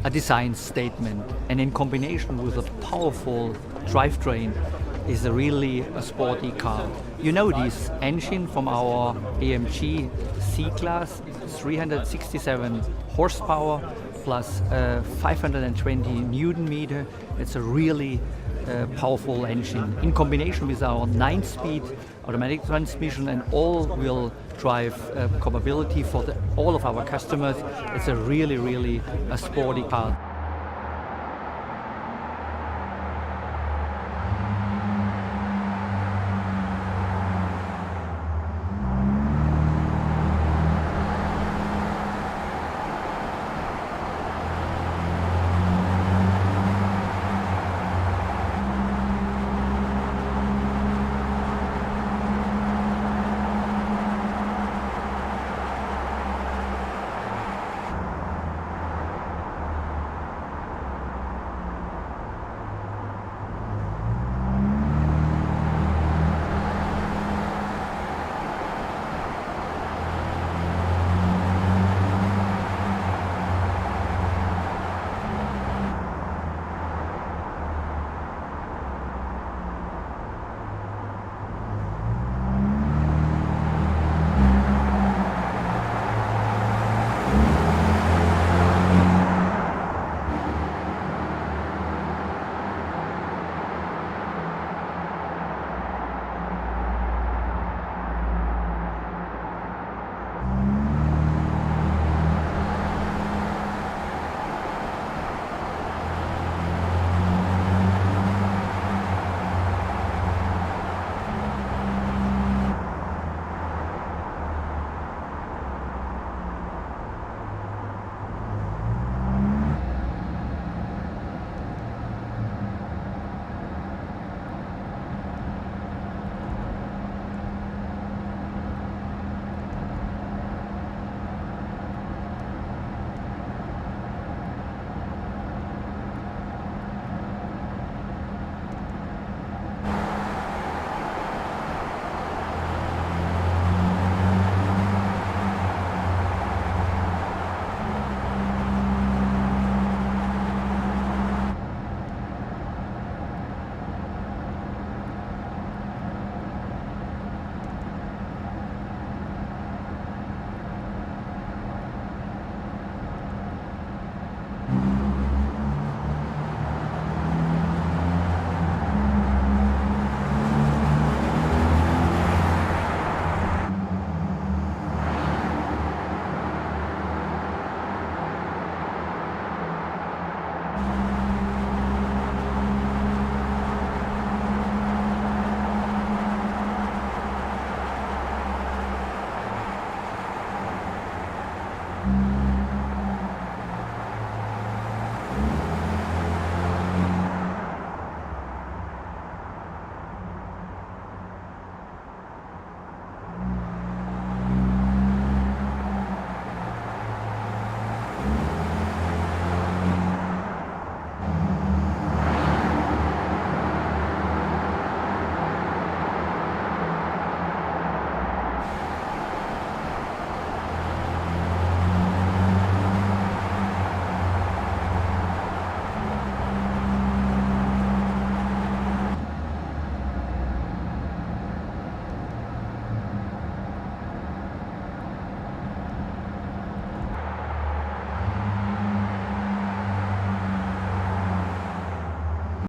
a design statement, and in combination with a powerful drivetrain is really a sporty car. You know this engine from our AMG C-Class, 367 horsepower plus 520 Newton meter. It's a really powerful engine in combination with our 9-speed automatic transmission and all-wheel drive capability for all of our customers. It's a really a sporty car.